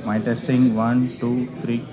My testing 1, 2, 3.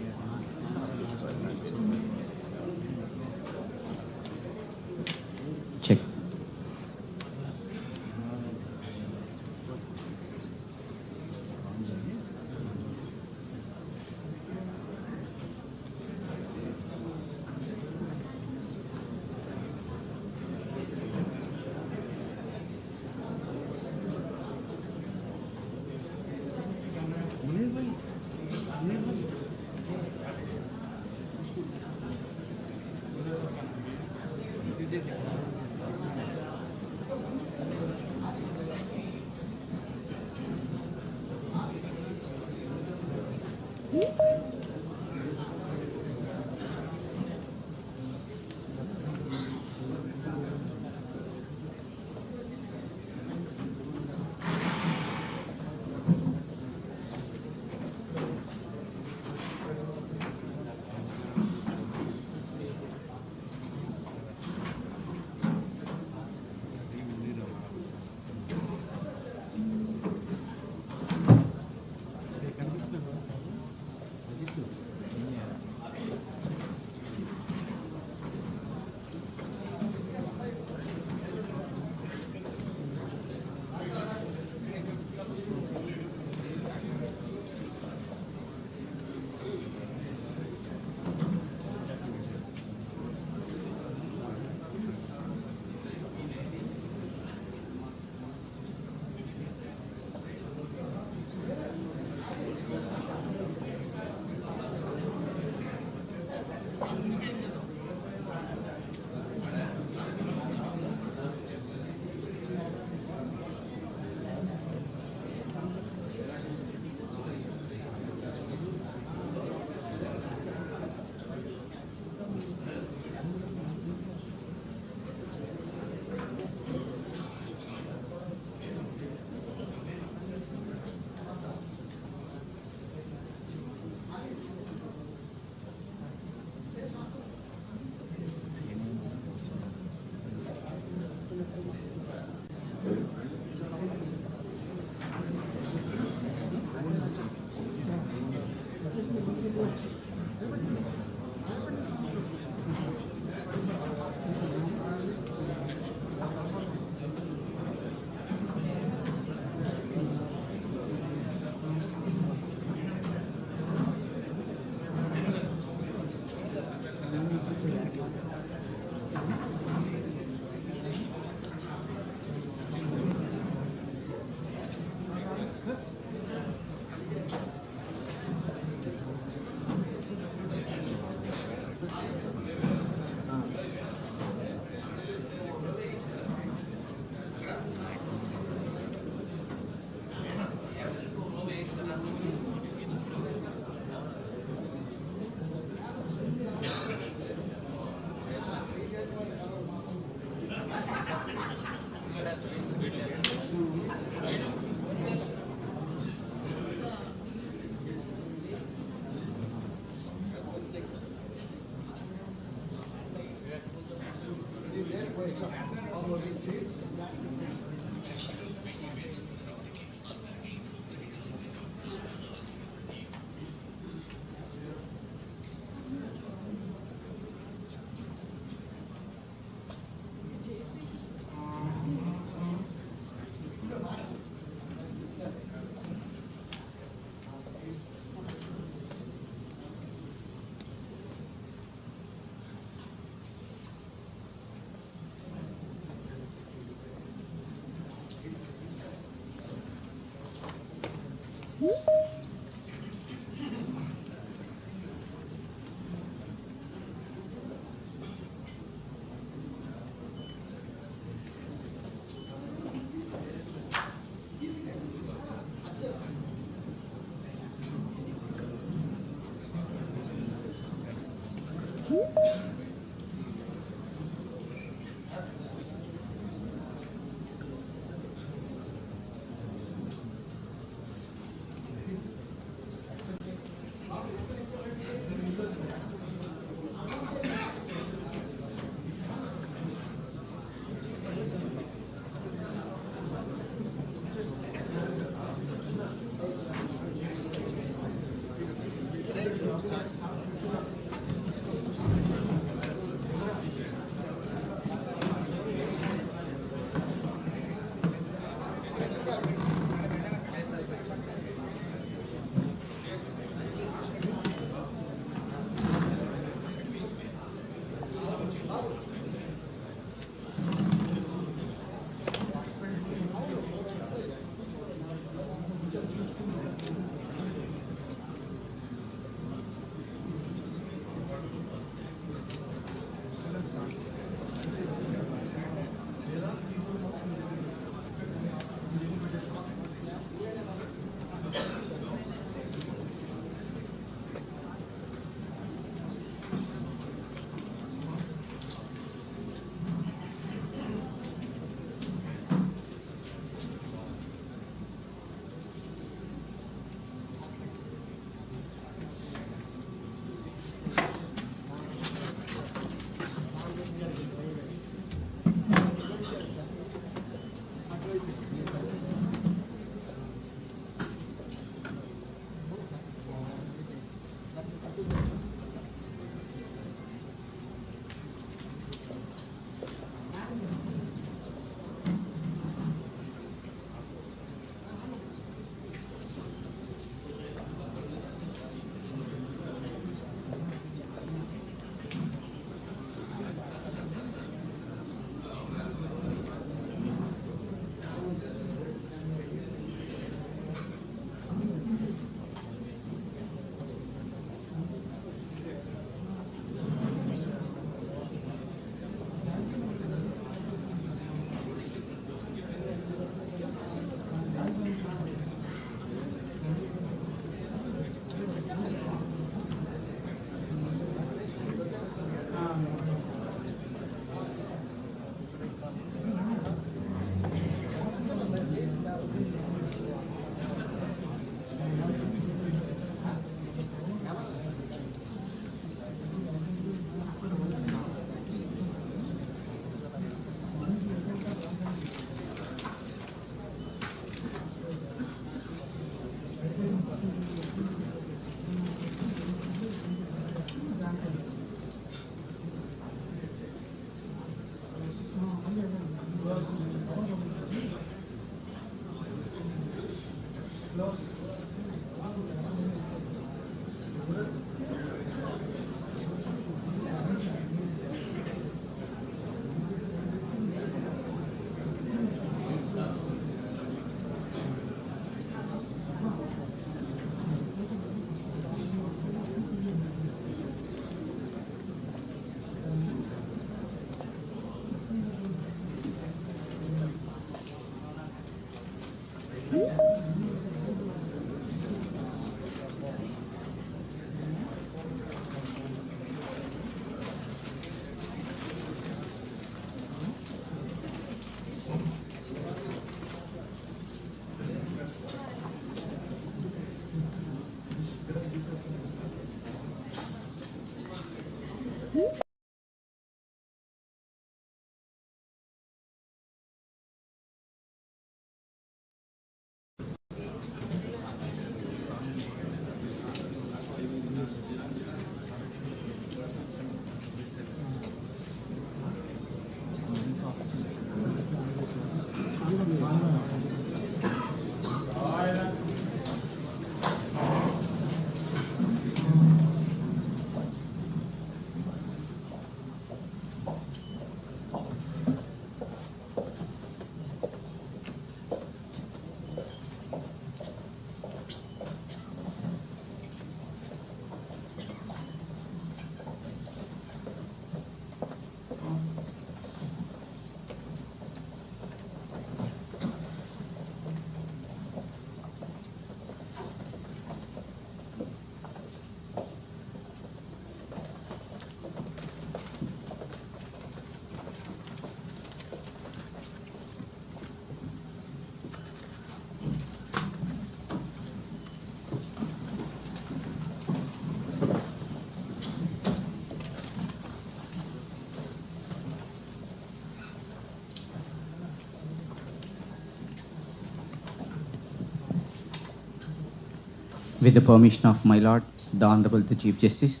With the permission of my Lord, the Honorable the Chief Justice,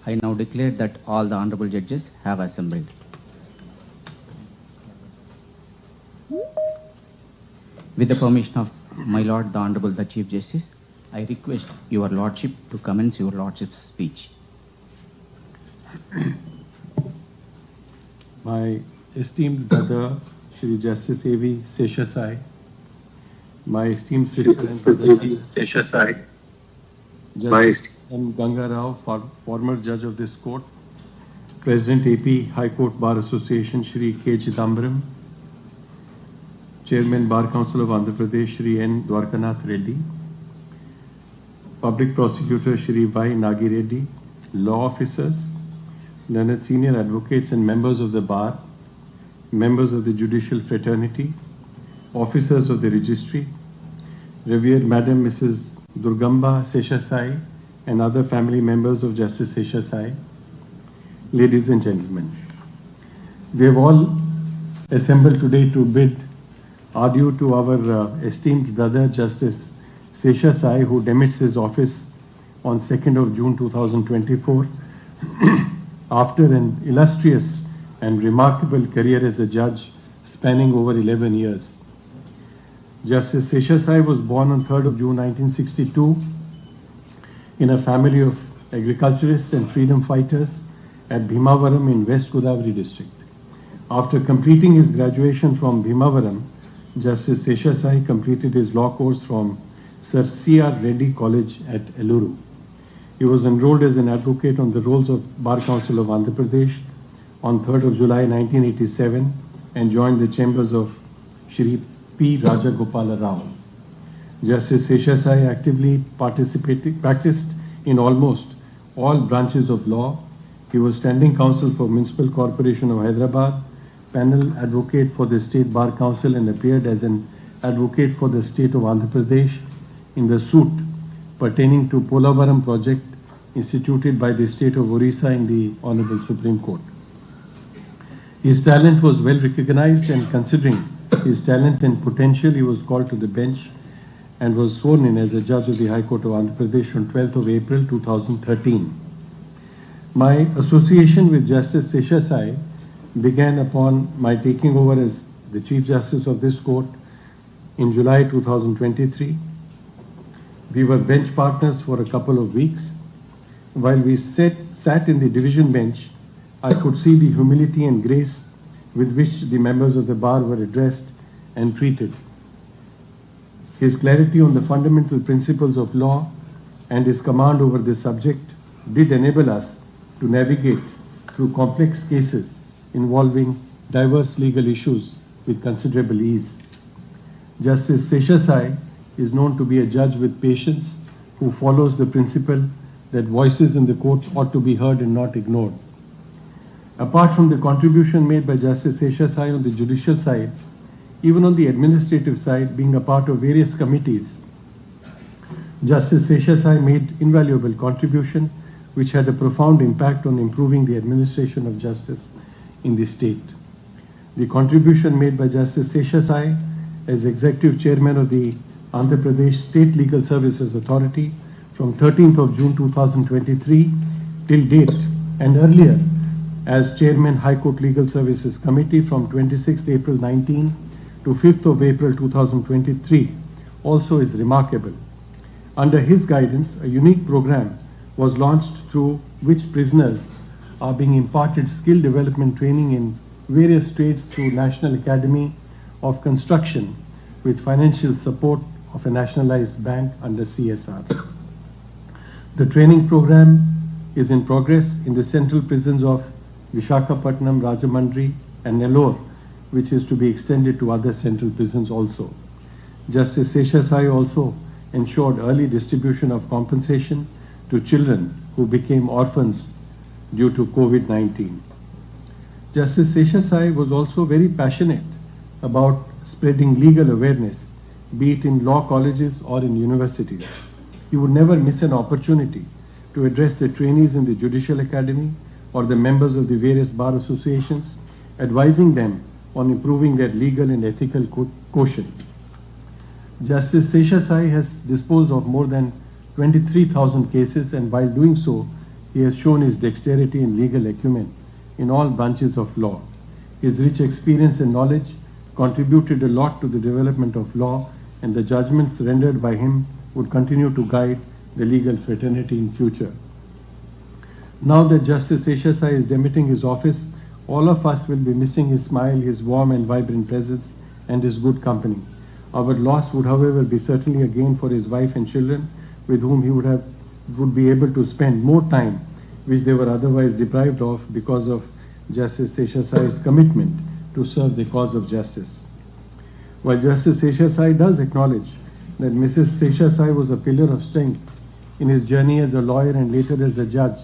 I now declare that all the Honorable Judges have assembled. With the permission of my Lord, the Honorable the Chief Justice, I request your Lordship to commence your Lordship's speech. My esteemed brother, Shri Justice AV.Sesha Sai, my esteemed sister and brother, Sesha Sai, Justice M. Ganga Rao, former judge of this court, President AP High Court Bar Association, Shri K. Chidambaram, Chairman Bar Council of Andhra Pradesh, Shri N. Dwarkanath Reddy, Public Prosecutor, Shri Y. Nagi Reddy, law officers, learned senior advocates and members of the bar, members of the judicial fraternity, officers of the registry, revered Madam Mrs. Durgamba Sesha Sai and other family members of Justice Sesha Sai, ladies and gentlemen. We have all assembled today to bid adieu to our esteemed brother Justice Sesha Sai, who demits his office on 2nd of June 2024 after an illustrious and remarkable career as a judge spanning over 11 years. Justice Sesha Sai was born on 3rd of June 1962 in a family of agriculturists and freedom fighters at Bhimavaram in West Godavari district. After completing his graduation from Bhimavaram, Justice Sesha Sai completed his law course from Sir C.R. Reddy College at Eluru. He was enrolled as an advocate on the rolls of Bar Council of Andhra Pradesh on 3rd of July 1987 and joined the chambers of Shri P. Rajagopala Rao. Justice Sesha Sai actively practiced in almost all branches of law. He was standing counsel for Municipal Corporation of Hyderabad, panel advocate for the State Bar Council, and appeared as an advocate for the state of Andhra Pradesh in the suit pertaining to Polavaram project instituted by the state of Orissa in the Honorable Supreme Court. His talent was well recognized, and considering his talent and potential, he was called to the bench and was sworn in as a judge of the High Court of Andhra Pradesh on 12th of April 2013. My association with Justice Sesha Sai began upon my taking over as the Chief Justice of this court in July 2023. We were bench partners for a couple of weeks. While we sat in the division bench, I could see the humility and grace with which the members of the bar were addressed and treated. His clarity on the fundamental principles of law and his command over this subject did enable us to navigate through complex cases involving diverse legal issues with considerable ease. Justice Sesha Sai is known to be a judge with patience who follows the principle that voices in the court ought to be heard and not ignored. Apart from the contribution made by Justice Sesha Sai on the judicial side, even on the administrative side, being a part of various committees, Justice Sesha Sai made invaluable contribution which had a profound impact on improving the administration of justice in the state. The contribution made by Justice Sesha Sai as Executive Chairman of the Andhra Pradesh State Legal Services Authority from 13th of June 2023 till date, and earlier as Chairman High Court Legal Services Committee from 26th April 19 to 5th of April 2023 also is remarkable. Under his guidance, a unique program was launched through which prisoners are being imparted skill development training in various trades through National Academy of Construction with financial support of a nationalized bank under CSR. The training program is in progress in the central prisons of Visakhapatnam, Rajamundry and Nellore, which is to be extended to other central prisons also. Justice Sesha Sai also ensured early distribution of compensation to children who became orphans due to COVID-19. Justice Sesha Sai was also very passionate about spreading legal awareness, be it in law colleges or in universities. He would never miss an opportunity to address the trainees in the Judicial Academy or the members of the various bar associations, advising them on improving their legal and ethical quotient. Justice Sesha Sai has disposed of more than 23,000 cases, and while doing so, he has shown his dexterity and legal acumen in all branches of law. His rich experience and knowledge contributed a lot to the development of law, and the judgments rendered by him would continue to guide the legal fraternity in future. Now that Justice Sasai is demitting his office, all of us will be missing his smile, his warm and vibrant presence, and his good company. Our loss would, however, be certainly a gain for his wife and children, with whom he would be able to spend more time, which they were otherwise deprived of because of Justice Sasai's commitment to serve the cause of justice. While Justice Sasai does acknowledge that Mrs. Sasai was a pillar of strength in his journey as a lawyer and later as a judge,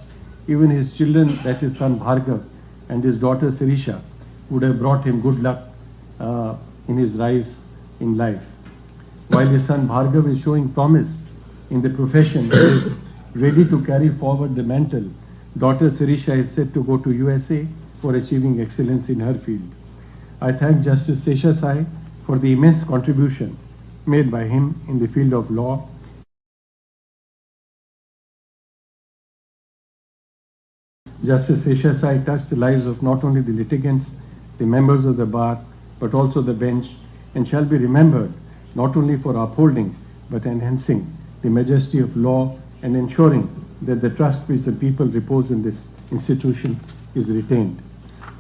even his children, that is son Bhargav and his daughter Sirisha, would have brought him good luck in his rise in life. While his son Bhargav is showing promise in the profession, he is ready to carry forward the mantle. Daughter Sirisha is set to go to USA for achieving excellence in her field. I thank Justice Sasai for the immense contribution made by him in the field of law. Justice Sasai touched the lives of not only the litigants, the members of the bar, but also the bench, and shall be remembered not only for upholding but enhancing the majesty of law and ensuring that the trust which the people repose in this institution is retained.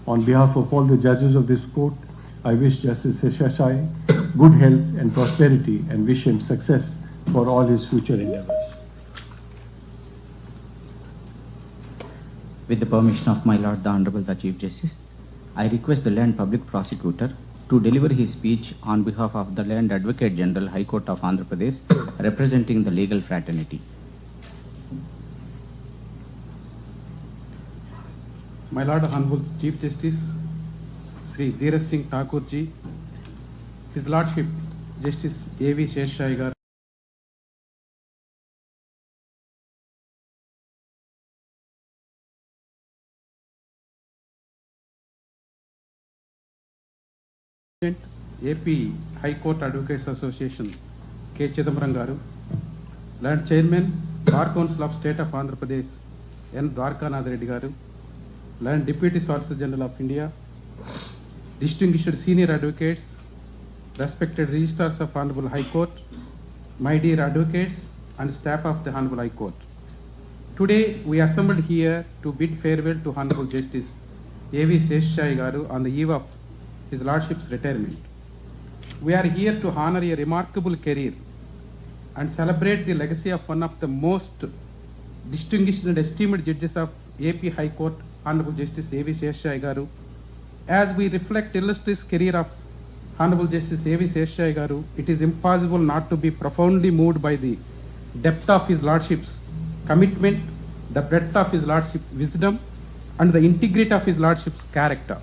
On behalf of all the judges of this court, I wish Justice Sasai good health and prosperity and wish him success for all his future endeavors. With the permission of my Lord the Honorable the Chief Justice, I request the Land Public Prosecutor to deliver his speech on behalf of the Land Advocate General, High Court of Andhra Pradesh, representing the legal fraternity. My Lord Honorable Chief Justice Sri Dheeraj Singh Thakur ji, His Lordship Justice AV.Sesha garu, AP High Court Advocates Association K. Chidambaram garu, Land Chairman, Bar Council of State of Andhra Pradesh N. Dwarkanath Reddy garu, Land Deputy Solicitor General of India, distinguished senior advocates, respected registrars of Honorable High Court, my dear advocates and staff of the Honorable High Court. Today we assembled here to bid farewell to Honorable Justice AV.Sesha garu on the eve of His Lordship's retirement. We are here to honor a remarkable career and celebrate the legacy of one of the most distinguished and esteemed judges of AP High Court, Honorable Justice AV.Sesha garu. As we reflect illustrious career of Honorable Justice AV.Sesha garu, it is impossible not to be profoundly moved by the depth of His Lordship's commitment, the breadth of His Lordship's wisdom, and the integrity of His Lordship's character.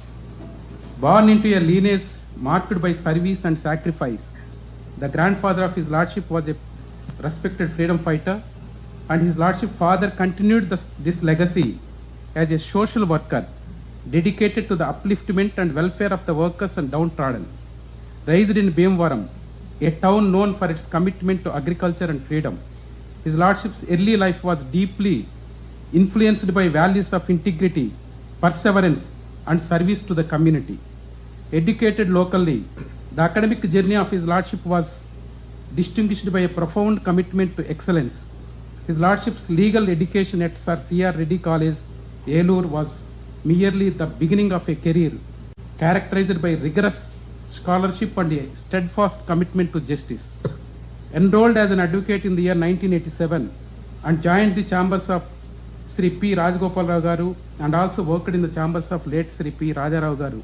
Born into a lineage marked by service and sacrifice, the grandfather of His Lordship was a respected freedom fighter, and His Lordship father continued this legacy as a social worker dedicated to the upliftment and welfare of the workers and downtrodden. Raised in Bhimavaram, a town known for its commitment to agriculture and freedom, His Lordship's early life was deeply influenced by values of integrity, perseverance, and service to the community. Educated locally, the academic journey of His Lordship was distinguished by a profound commitment to excellence. His Lordship's legal education at Sir C.R. Reddy College, Elur, was merely the beginning of a career characterized by rigorous scholarship and a steadfast commitment to justice. Enrolled as an advocate in the year 1987 and joined the chambers of Sri P. Rajagopal Rao garu and also worked in the chambers of late Sri P. Rajarao garu.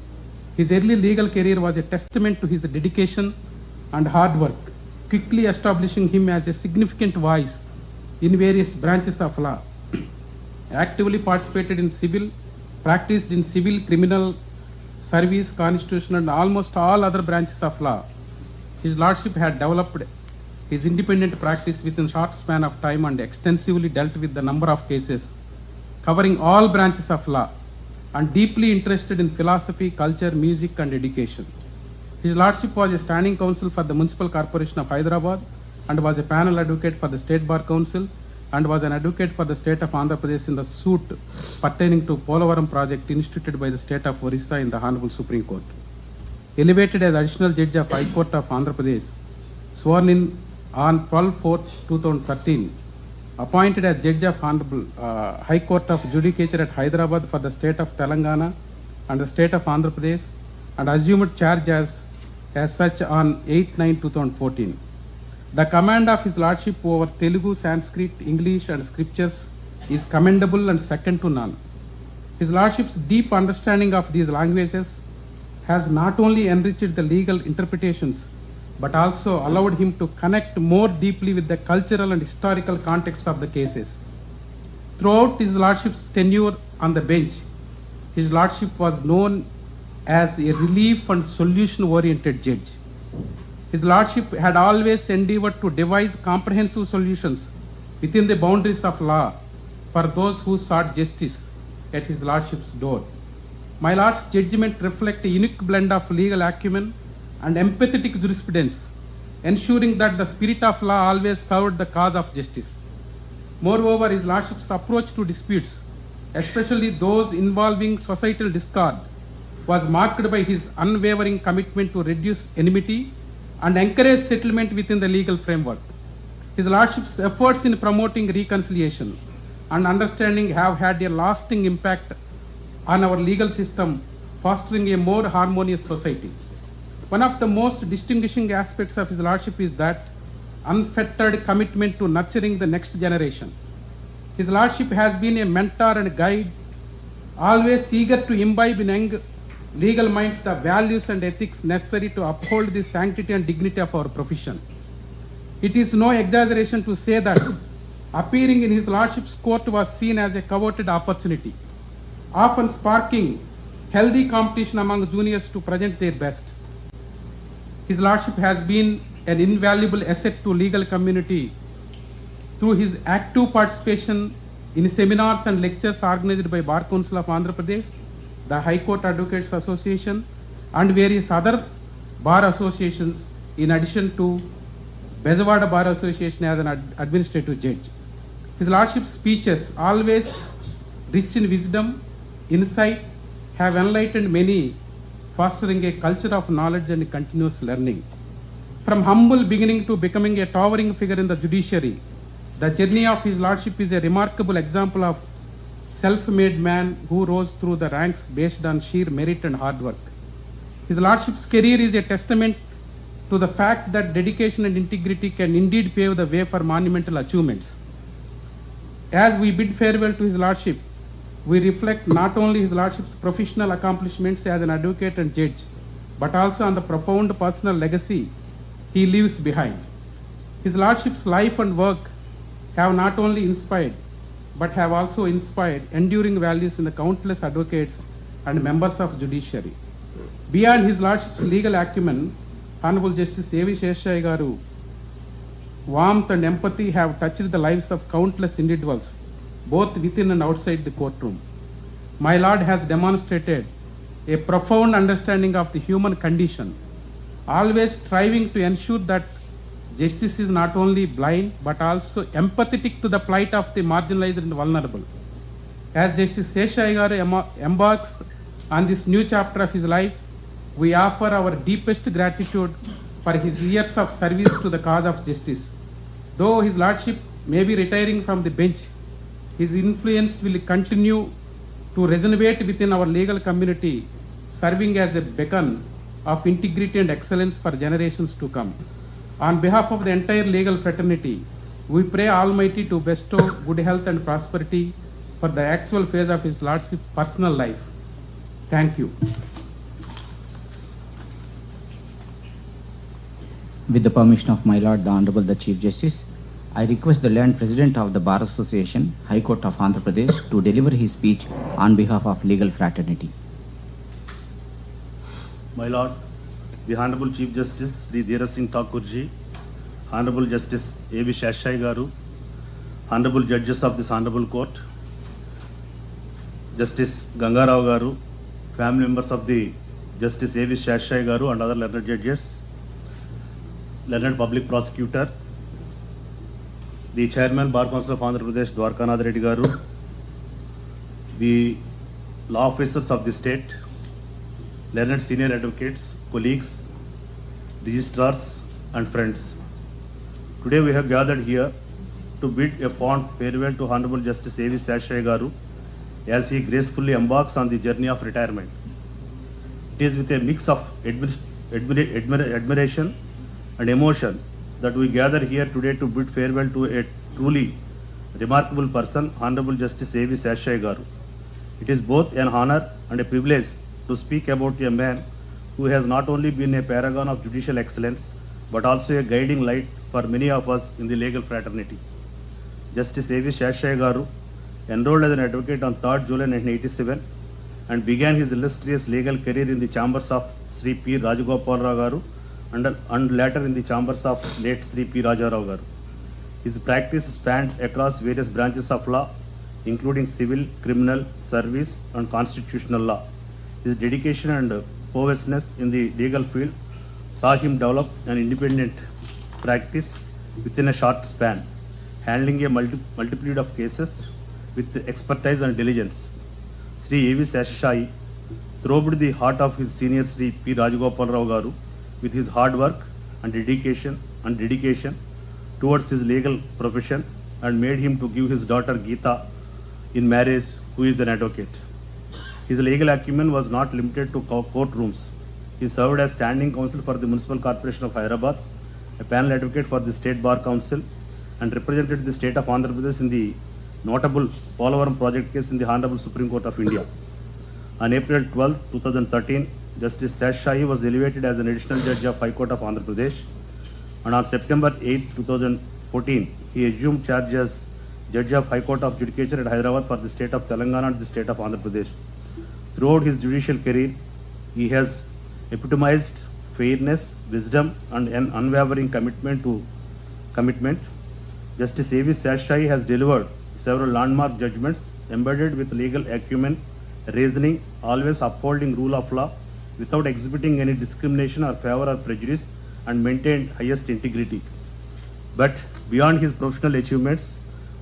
His early legal career was a testament to his dedication and hard work, quickly establishing him as a significant voice in various branches of law. Actively participated in civil, practiced in civil, criminal, service, constitutional, and almost all other branches of law. His Lordship had developed his independent practice within a short span of time and extensively dealt with the number of cases covering all branches of law, and deeply interested in philosophy, culture, music, and education. His Lordship was a standing counsel for the Municipal Corporation of Hyderabad and was a panel advocate for the State Bar Council and was an advocate for the state of Andhra Pradesh in the suit pertaining to Polavaram project instituted by the state of Orissa in the Honorable Supreme Court. Elevated as additional judge of High Court of Andhra Pradesh, sworn in on 12/4/2013, appointed as judge of Honorable High Court of Judicature at Hyderabad for the state of Telangana and the state of Andhra Pradesh, and assumed charge as such on 8/9/2014. The command of his lordship over Telugu, Sanskrit, English and scriptures is commendable and second to none. His lordship's deep understanding of these languages has not only enriched the legal interpretations but also allowed him to connect more deeply with the cultural and historical context of the cases. Throughout his lordship's tenure on the bench, his lordship was known as a relief and solution-oriented judge. His lordship had always endeavored to devise comprehensive solutions within the boundaries of law for those who sought justice at his lordship's door. My lord's judgment reflect a unique blend of legal acumen and empathetic jurisprudence, ensuring that the spirit of law always served the cause of justice. Moreover, his lordship's approach to disputes, especially those involving societal discord, was marked by his unwavering commitment to reduce enmity and encourage settlement within the legal framework. His lordship's efforts in promoting reconciliation and understanding have had a lasting impact on our legal system, fostering a more harmonious society. One of the most distinguishing aspects of his lordship is that unfettered commitment to nurturing the next generation. His lordship has been a mentor and guide, always eager to imbibe in young legal minds the values and ethics necessary to uphold the sanctity and dignity of our profession. It is no exaggeration to say that appearing in his lordship's court was seen as a coveted opportunity, often sparking healthy competition among juniors to present their best. His lordship has been an invaluable asset to legal community through his active participation in seminars and lectures organized by Bar Council of Andhra Pradesh, the High Court Advocates Association and various other bar associations, in addition to Bezawada Bar Association as an administrative judge. His lordship's speeches, always rich in wisdom, insight, have enlightened many, fostering a culture of knowledge and continuous learning. From humble beginning to becoming a towering figure in the judiciary, the journey of his lordship is a remarkable example of self-made man who rose through the ranks based on sheer merit and hard work. His lordship's career is a testament to the fact that dedication and integrity can indeed pave the way for monumental achievements. As we bid farewell to his lordship, we reflect not only his lordship's professional accomplishments as an advocate and judge, but also on the profound personal legacy he leaves behind. His lordship's life and work have not only inspired, but have also inspired enduring values in the countless advocates and members of judiciary. Beyond his lordship's legal acumen, Honorable Justice AV.Sesha garu warmth and empathy have touched the lives of countless individuals, both within and outside the courtroom. My Lord has demonstrated a profound understanding of the human condition, always striving to ensure that justice is not only blind but also empathetic to the plight of the marginalized and vulnerable. As Justice Sesha garu embarks on this new chapter of his life, we offer our deepest gratitude for his years of service to the cause of justice. Though his lordship may be retiring from the bench, his influence will continue to resonate within our legal community, serving as a beacon of integrity and excellence for generations to come. On behalf of the entire legal fraternity, we pray Almighty to bestow good health and prosperity for the actual phase of his lordship's personal life. Thank you. With the permission of my Lord, the Honorable the Chief Justice, I request the Learned President of the Bar Association, High Court of Andhra Pradesh, to deliver his speech on behalf of legal fraternity. My Lord, the Honorable Chief Justice Sri Dheeraj Singh Thakurji, Honorable Justice AV.Sesha garu, Honorable Judges of this Honorable Court, Justice Gangarao garu, family members of the Justice AV.Sesha garu and other learned judges, learned public prosecutor, the Chairman Bar Council of Andhra Pradesh, Dwarkanath Reddy Garu, the law officers of the state, learned senior advocates, colleagues, registrars and friends. Today we have gathered here to bid a fond farewell to Honorable Justice AV.Sesha Garu as he gracefully embarks on the journey of retirement. It is with a mix of admiration and emotion that we gather here today to bid farewell to a truly remarkable person, Honorable Justice AV.Sesha Garu. It is both an honor and a privilege to speak about a man who has not only been a paragon of judicial excellence but also a guiding light for many of us in the legal fraternity. Justice AV.Sesha Garu enrolled as an advocate on 3rd July 1987 and began his illustrious legal career in the chambers of Sri P. Rajagopal Rao Garu and later in the chambers of late Sri P. Rajarao Garu. His practice spanned across various branches of law, including civil, criminal, service and constitutional law. His dedication and prowess in the legal field saw him develop an independent practice within a short span, handling a multitude of cases with expertise and diligence. Sri AV.Sesha throbed the heart of his senior Sri P. Rajagopal Rao Garu with his hard work and dedication towards his legal profession and made him to give his daughter Geeta in marriage, who is an advocate. His legal acumen was not limited to courtrooms. He served as standing counsel for the Municipal Corporation of Hyderabad, a panel advocate for the State Bar Council, and represented the state of Andhra Pradesh in the notable Polavaram project case in the Honorable Supreme Court of India. On April 12, 2013, Justice Sasai was elevated as an additional judge of High Court of Andhra Pradesh, and on September 8, 2014, he assumed charge as Judge of High Court of Judicature at Hyderabad for the state of Telangana and the state of Andhra Pradesh. Throughout his judicial career, he has epitomized fairness, wisdom, and an unwavering commitment. Justice AV.Sesha has delivered several landmark judgments embedded with legal acumen, reasoning, always upholding rule of law without exhibiting any discrimination or favor or prejudice, and maintained highest integrity. But beyond his professional achievements,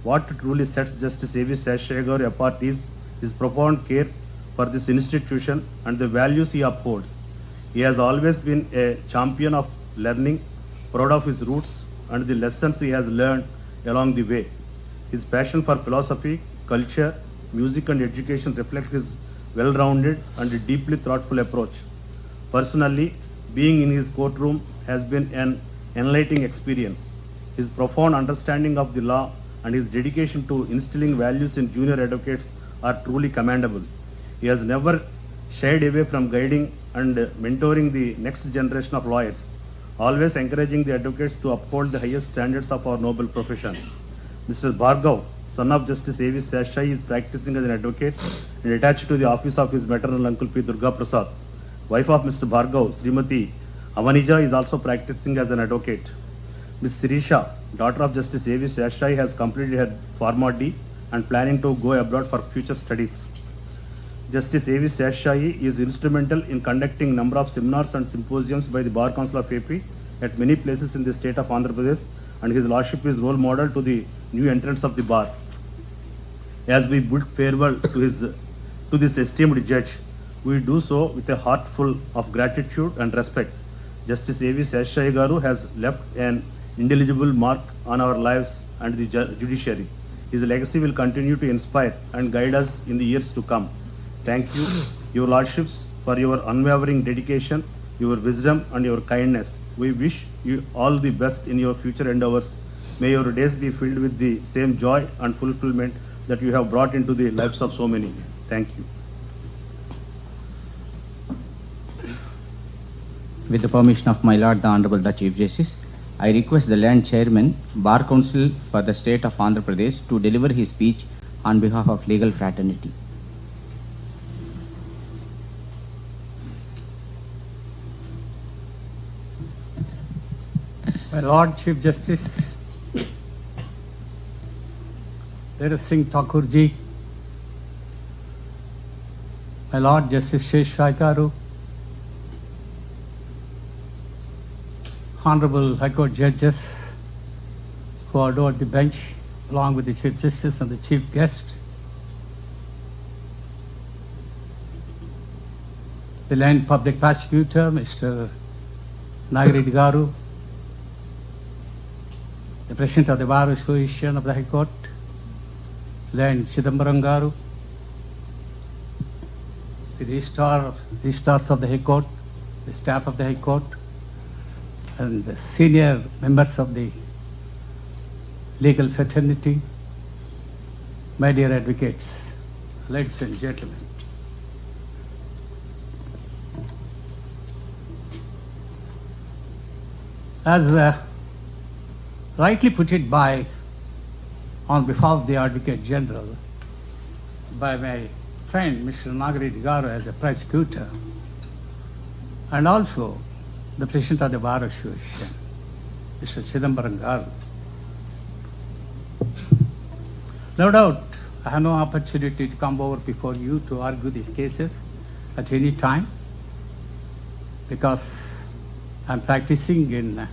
what truly sets Justice AV.Sesha Garu apart is his profound care for this institution and the values he upholds. He has always been a champion of learning, proud of his roots and the lessons he has learned along the way. His passion for philosophy, culture, music and education reflects his well-rounded and deeply thoughtful approach. Personally, being in his courtroom has been an enlightening experience. His profound understanding of the law and his dedication to instilling values in junior advocates are truly commendable. He has never shied away from guiding and mentoring the next generation of lawyers, always encouraging the advocates to uphold the highest standards of our noble profession. Mr. Bhargav, son of Justice AV.Sesha, is practicing as an advocate and attached to the office of his maternal uncle P. Durga Prasad. Wife of Mr. Bhargav, Srimati Avanija, is also practicing as an advocate. Ms. Sirisha, daughter of Justice AV.Sesha, has completed her Pharma D and planning to go abroad for future studies. Justice AV.Sesha is instrumental in conducting number of seminars and symposiums by the Bar Council of AP at many places in the state of Andhra Pradesh, and his lordship is role model to the new entrants of the bar. As we bid farewell to this esteemed judge, we do so with a heart full of gratitude and respect. Justice AV.Sesha Garu has left an indelible mark on our lives and the judiciary. His legacy will continue to inspire and guide us in the years to come. Thank you, your lordships, for your unwavering dedication, your wisdom and your kindness. We wish you all the best in your future endeavors. May your days be filled with the same joy and fulfillment that you have brought into the lives of so many. Thank you. With the permission of my Lord, the Honorable the Chief Justice, I request the Land Chairman, Bar Council for the State of Andhra Pradesh to deliver his speech on behalf of legal fraternity. My Lord Chief Justice, let us sing Thakurji, my Lord Justice Sesha Garu, Honorable High Court Judges, who adored the bench, along with the Chief Justice and the Chief Guest, the Land Public Prosecutor, Mr. Nagiredi Garu, the President of the Bar Association of the High Court, Land Chidambaram Garu, the registrars of the High Court, the staff of the High Court, and the senior members of the legal fraternity, my dear advocates, ladies and gentlemen. As rightly put it by, on behalf of the Advocate General, by my friend Mr. Nagiredi Garu as a prosecutor, and also the President of the Bar Association, Mr. Chidambaram Garu. No doubt, I have no opportunity to come over before you to argue these cases at any time, because I'm practicing in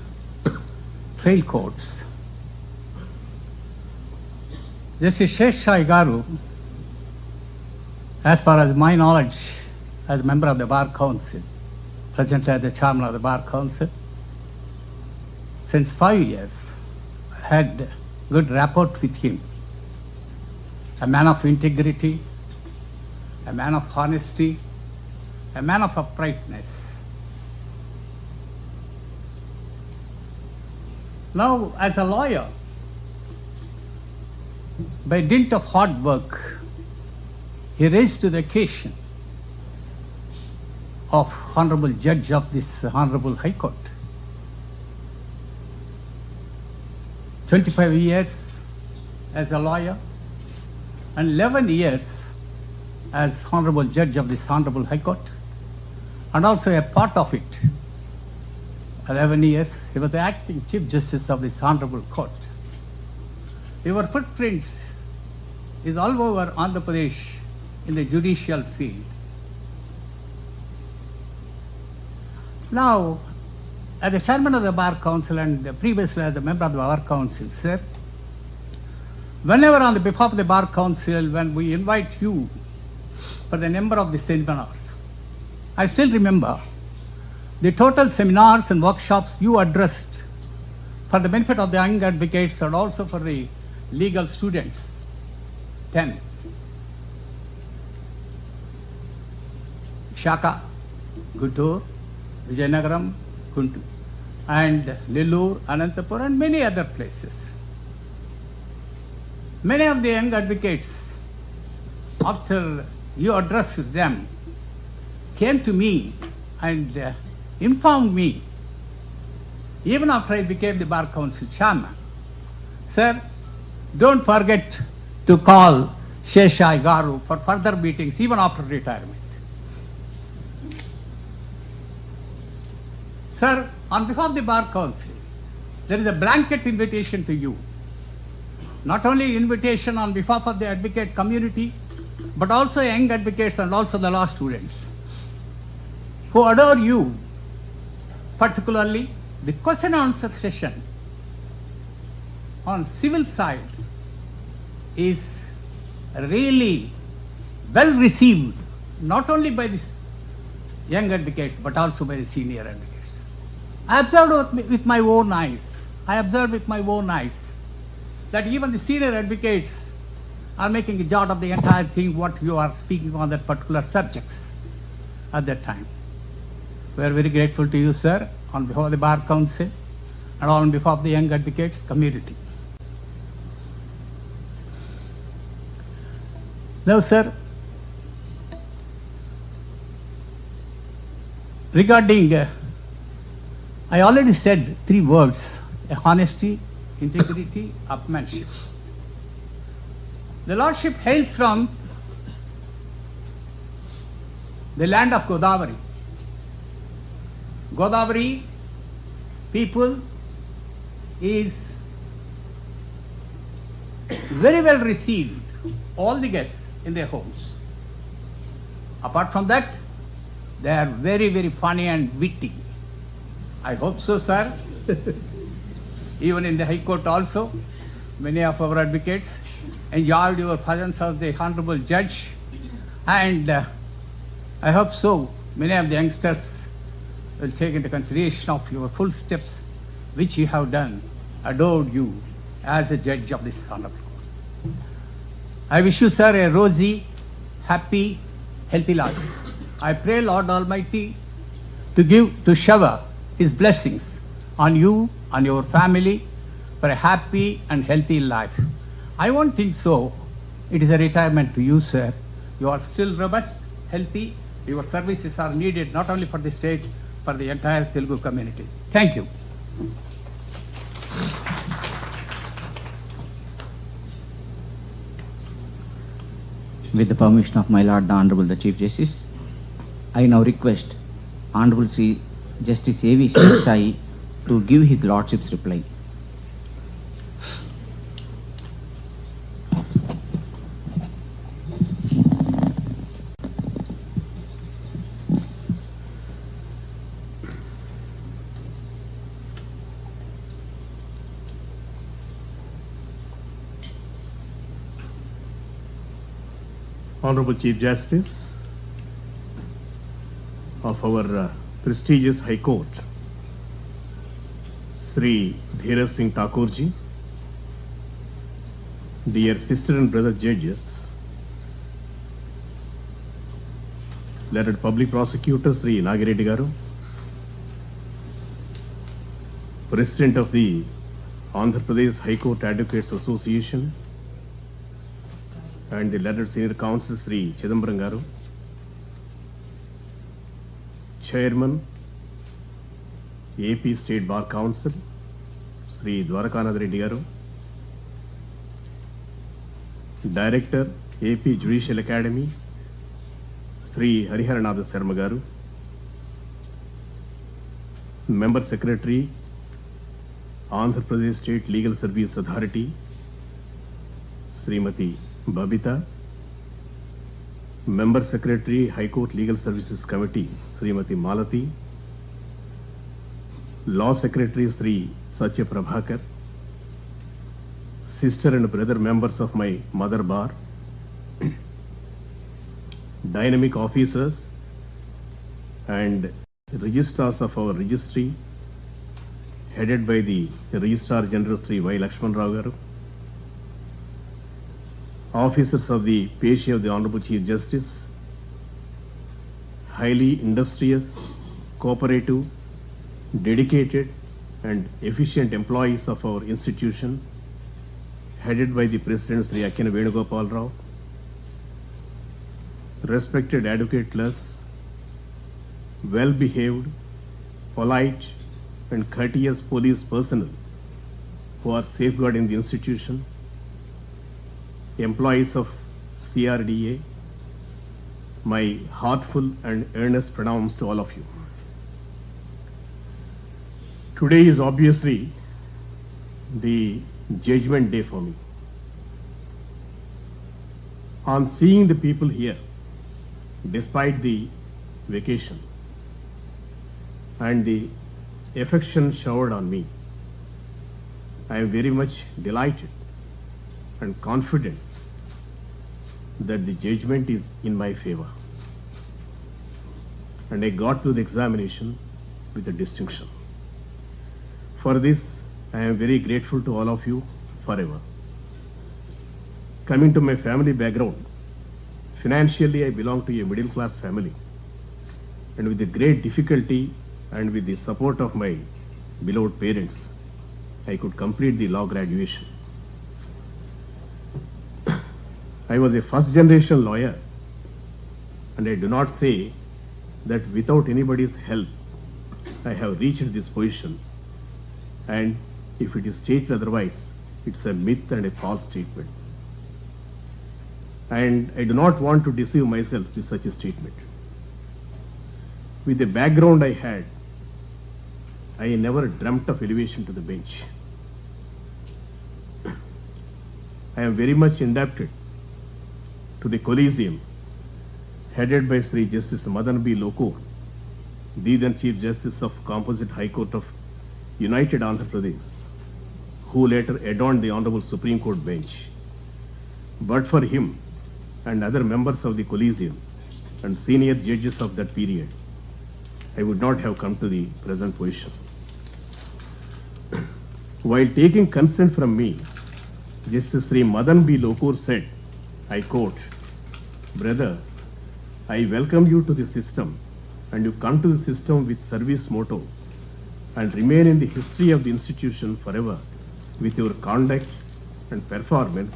trial courts. Justice Sasai Garu, as far as my knowledge, as a member of the Bar Council, presently as the Chairman of the Bar Council, since 5 years, I had good rapport with him. A man of integrity, a man of honesty, a man of uprightness. Now, as a lawyer, by dint of hard work, he raised to the occasion of Honorable Judge of this Honorable High Court. 25 years as a lawyer and 11 years as Honorable Judge of this Honorable High Court, and also a part of it, 11 years, he was the acting Chief Justice of this Honorable Court. Your footprints is all over Andhra Pradesh in the judicial field. Now, as the Chairman of the Bar Council and previously as a member of the Bar Council, sir, whenever on the behalf of the Bar Council, when we invite you for the number of the seminars, I still remember the total seminars and workshops you addressed for the benefit of the young advocates and also for the legal students. 10. Shaka, Guttur, Vijayanagaram, Kuntu, and Nellore, Anantapur, and many other places. Many of the young advocates, after you addressed them, came to me and informed me, even after I became the Bar Council Chairman, sir, don't forget to call Sasai Garu for further meetings, even after retirement. Sir, on behalf of the Bar Council, there is a blanket invitation to you. Not only invitation on behalf of the advocate community, but also young advocates and also the law students who adore you. Particularly, the question and answer session on civil side is really well received, not only by the young advocates, but also by the senior advocates. I observed with my own eyes, that even the senior advocates are making a jot of the entire thing, what you are speaking on that particular subjects at that time. We are very grateful to you, sir, on behalf of the Bar Council and on behalf of the young advocates community. Now, sir, regarding, I already said 3 words, honesty, integrity, upmanship. The Lordship hails from the land of Godavari. Godavari people is very well received, all the guests in their homes. Apart from that, they are very, very funny and witty. I hope so, sir. Even in the High Court also, many of our advocates enjoyed your presence as the Honorable Judge, and I hope so many of the youngsters will take into consideration of your full steps which you have done, adored you as a judge of this honorable court. I wish you, sir, a rosy, happy, healthy life. I pray Lord Almighty to shower His blessings on you, on your family, for a happy and healthy life. I won't think so. It is a retirement to you, sir. You are still robust, healthy. Your services are needed not only for the state, for the entire Telugu community. Thank you. With the permission of my Lord the Honorable the Chief Justice, I now request Honorable Sri Justice AV Sasai to give his Lordship's reply. Honorable Chief Justice of our prestigious High Court, Sri Dheeraj Singh Thakurji, dear sister and brother judges, learned Public Prosecutor Sri Nagireddy Garu, President of the Andhra Pradesh High Court Advocates Association, and the learned Senior Counsel Sri Chidambaram Garu, Chairman AP State Bar Council Sri Dwarkanath Reddy Garu, Director AP Judicial Academy Sri Hariharanatha Sharma Garu, Member Secretary Andhra Pradesh State Legal Service Authority Srimati Babita, Member Secretary High Court Legal Services Committee Srimati Malati, Law Secretary Sri Satya Prabhakar, sister and brother members of my mother bar, dynamic officers and registrars of our registry headed by the Registrar General Sri Y. Lakshman Rao Garu, officers of the Peshi of the Honorable Chief Justice, highly industrious, cooperative, dedicated and efficient employees of our institution, headed by the President Sri Akkina Venugopal Rao, respected advocate clerks, well-behaved, polite and courteous police personnel who are safeguarding the institution, employees of CRDA, my heartful and earnest pranams to all of you. Today is obviously the judgment day for me. On seeing the people here, despite the vacation and the affection showered on me, I am very much delighted and confident that the judgment is in my favor. And I got through the examination with a distinction. For this, I am very grateful to all of you forever. Coming to my family background, financially I belong to a middle class family, and with the great difficulty and with the support of my beloved parents, I could complete the law graduation. I was a first generation lawyer, and I do not say that without anybody's help I have reached this position, and if it is stated otherwise, it's a myth and a false statement. And I do not want to deceive myself with such a statement. With the background I had, I never dreamt of elevation to the bench. I am very much indebted to the Collegium headed by Sri Justice Madan B. Loko, the then Chief Justice of Composite High Court of United Andhra Pradesh, who later adorned the Honorable Supreme Court bench. But for him and other members of the Collegium and senior judges of that period, I would not have come to the present position. While taking consent from me, Justice Sri Madan B. Lokur said, I quote, "Brother, I welcome you to the system, and you come to the system with service motto and remain in the history of the institution forever with your conduct and performance."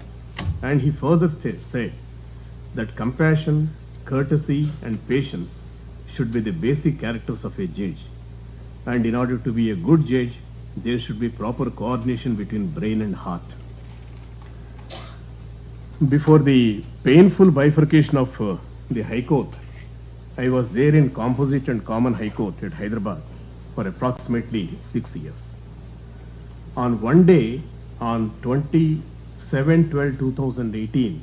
And he further said that compassion, courtesy, and patience should be the basic characters of a judge. And in order to be a good judge, there should be proper coordination between brain and heart. Before the painful bifurcation of the High Court, I was there in Composite and Common High Court at Hyderabad for approximately 6 years. On one day, on 27/12/2018,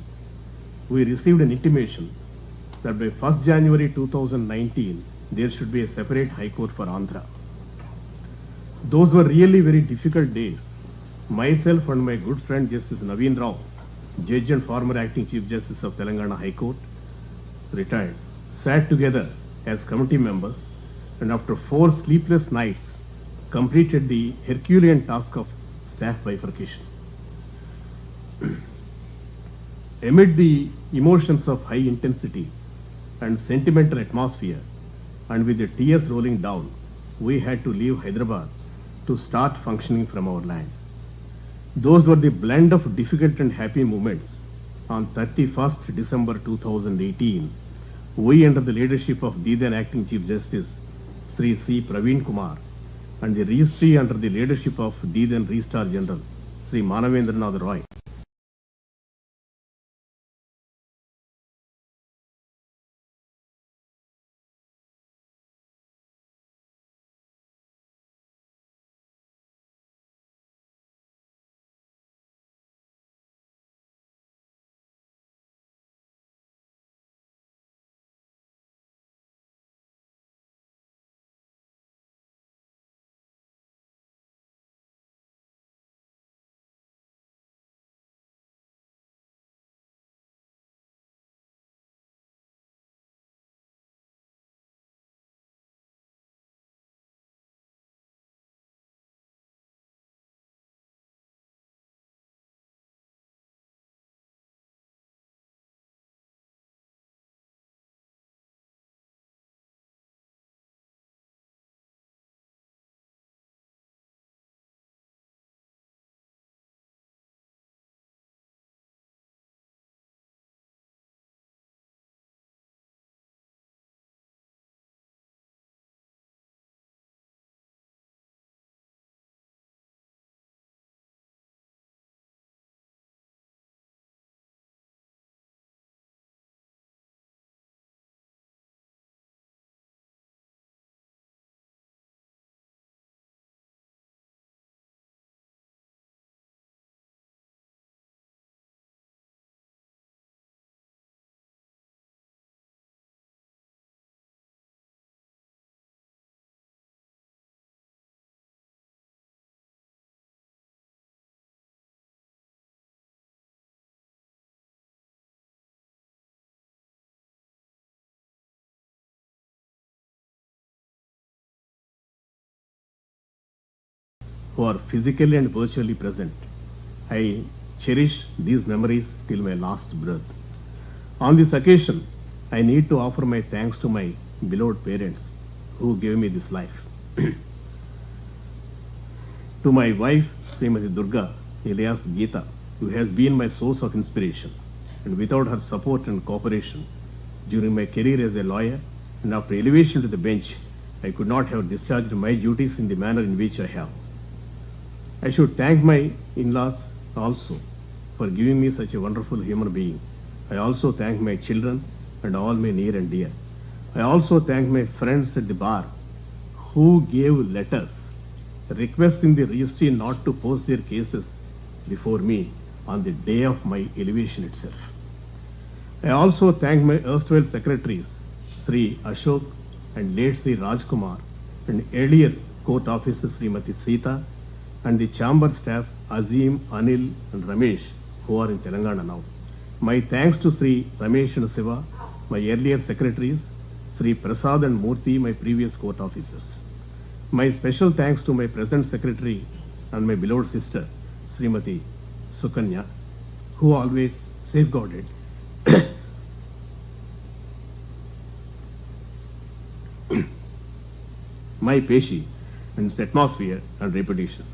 we received an intimation that by 1st January 2019, there should be a separate High Court for Andhra. Those were really very difficult days. Myself and my good friend Justice Naveen Rao, Judge and former Acting Chief Justice of Telangana High Court, retired, sat together as committee members, and after 4 sleepless nights, completed the Herculean task of staff bifurcation. Amid the emotions of high intensity and sentimental atmosphere, and with the tears rolling down, we had to leave Hyderabad to start functioning from our land. Those were the blend of difficult and happy moments. On 31st December 2018, we, under the leadership of the then Acting Chief Justice Sri C. Praveen Kumar, and the Registry under the leadership of the then Registrar General Sri Manavendranath Roy, who are physically and virtually present. I cherish these memories till my last breath. On this occasion, I need to offer my thanks to my beloved parents who gave me this life. To my wife, Srimati Durga, alias Geeta, who has been my source of inspiration, and without her support and cooperation during my career as a lawyer and after elevation to the bench, I could not have discharged my duties in the manner in which I have. I should thank my in-laws also for giving me such a wonderful human being. I also thank my children and all my near and dear. I also thank my friends at the bar who gave letters requesting the registry not to post their cases before me on the day of my elevation itself. I also thank my erstwhile secretaries, Sri Ashok and late Sri Rajkumar, and earlier court officers Srimati Sita and the chamber staff Azim, Anil and Ramesh who are in Telangana now. My thanks to Sri Ramesh and Siva, my earlier secretaries, Sri Prasad and Murthy, my previous court officers. My special thanks to my present secretary and my beloved sister, Srimati Sukanya, who always safeguarded my Peshi and its atmosphere and reputation.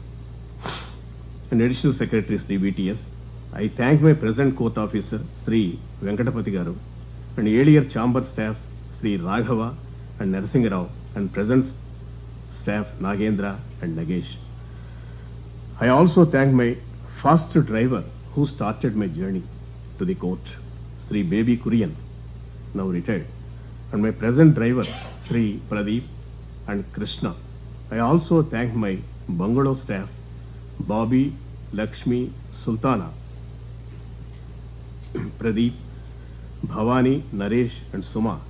And additional secretary Sri VTS, I thank my present court officer Sri Venkatapati Garu and earlier chamber staff Sri Raghava and Narasimha and present staff Nagendra and Nagesh. I also thank my first driver who started my journey to the court, Sri Baby Kurian, now retired, and my present driver Sri Pradeep and Krishna. I also thank my bungalow staff Bobby, Lakshmi, Sultana, Pradeep, Bhavani, Naresh and Suma,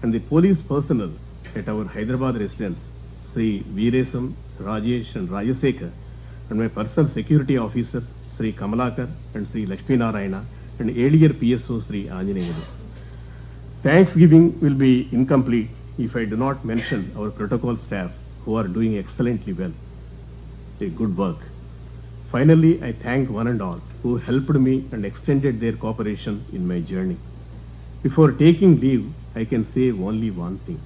and the police personnel at our Hyderabad residence Sri Veeresam, Rajesh and Rajasekhar, and my personal security officers Sri Kamalakar and Sri Lakshmi Narayana and earlier PSO Sri Anjaneya. Thanksgiving will be incomplete if I do not mention our protocol staff who are doing excellently well. A good work. Finally, I thank one and all who helped me and extended their cooperation in my journey. Before taking leave, I can say only one thing.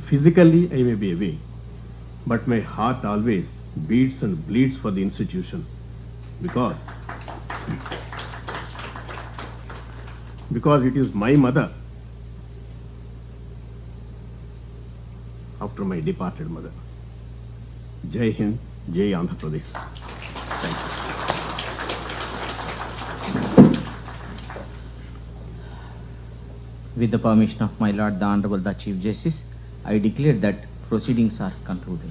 Physically, I may be away, but my heart always beats and bleeds for the institution because it is my mother after my departed mother. Jai Hind, Jai Andhra Pradesh. Thank you. With the permission of my Lord, the Honorable the Chief Justice, I declare that proceedings are concluded.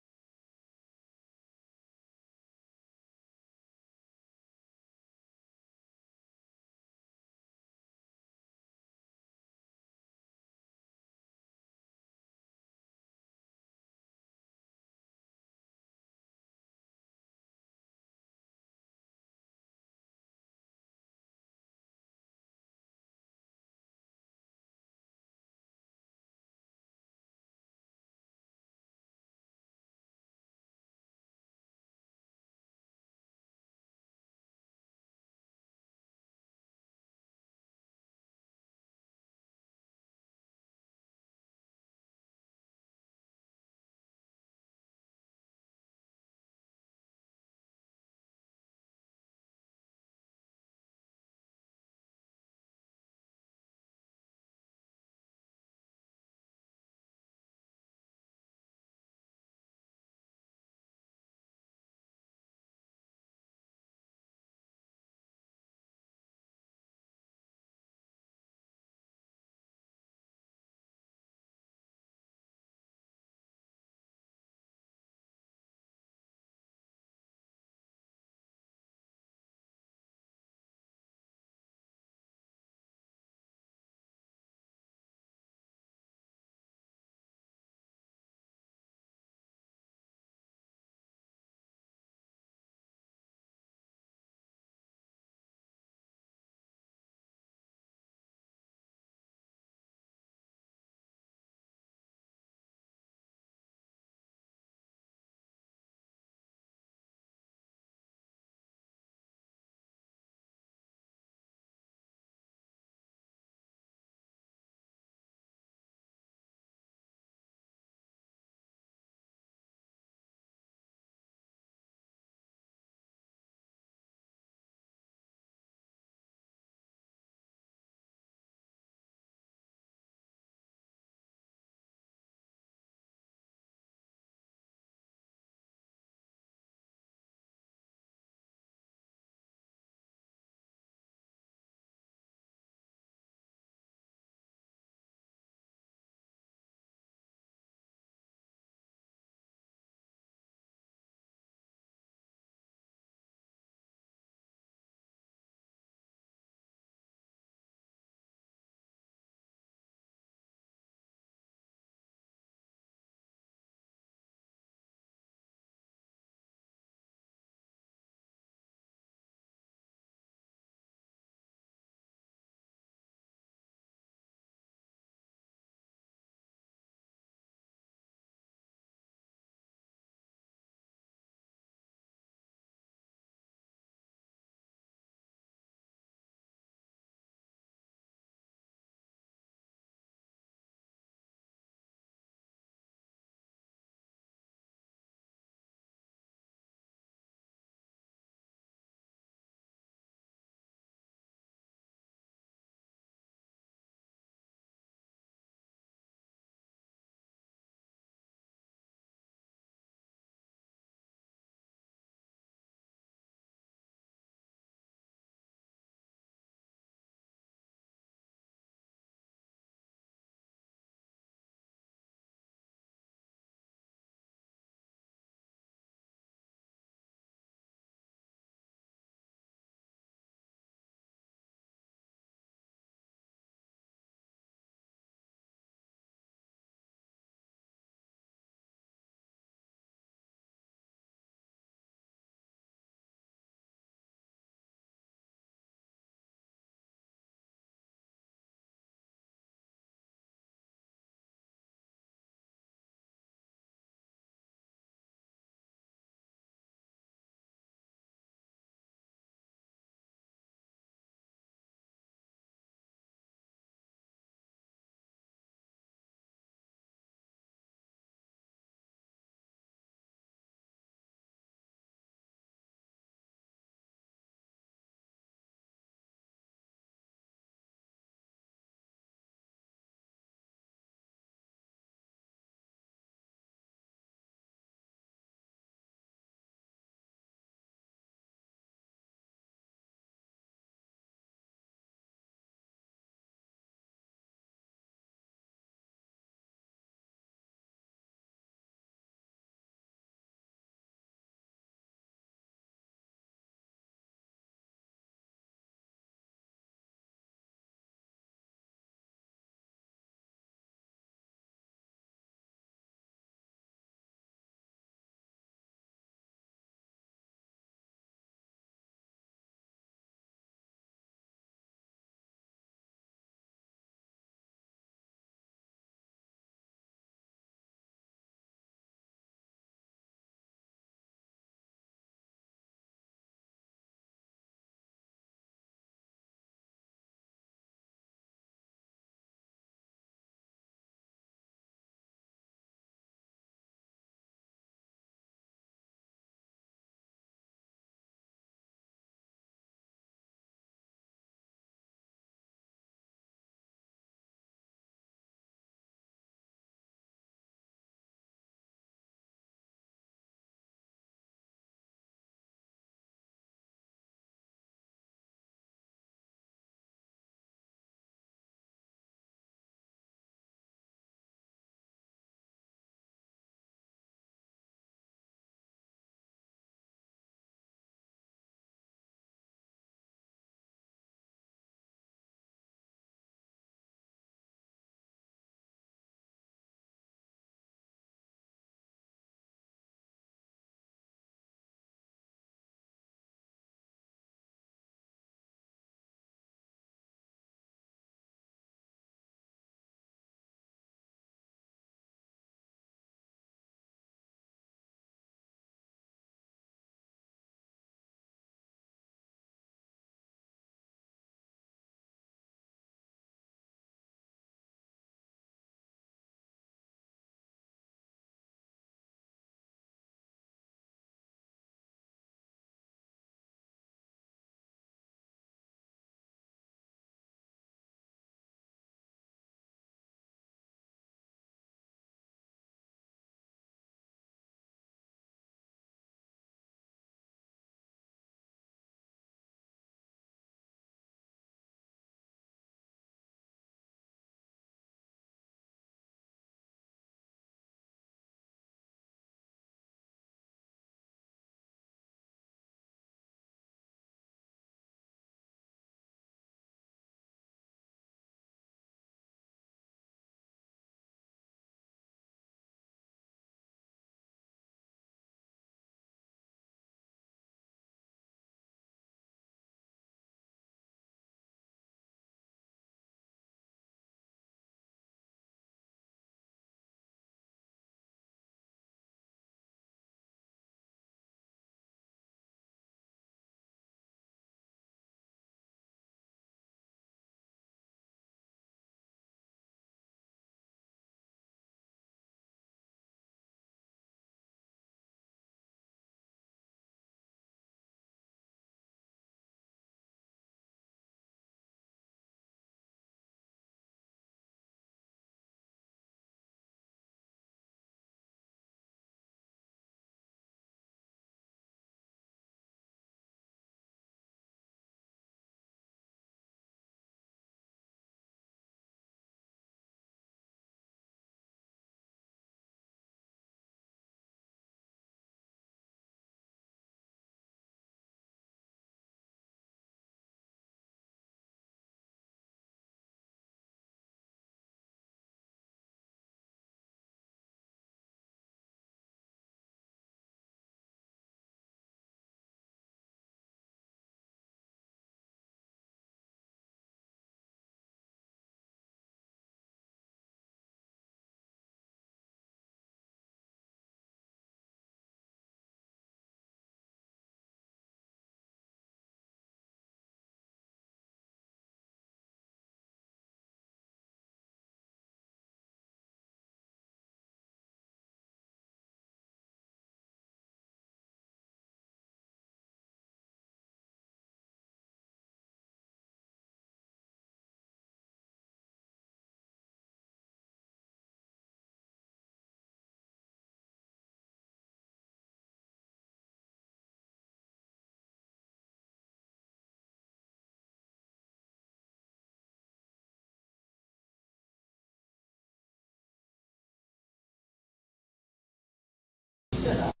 Mr.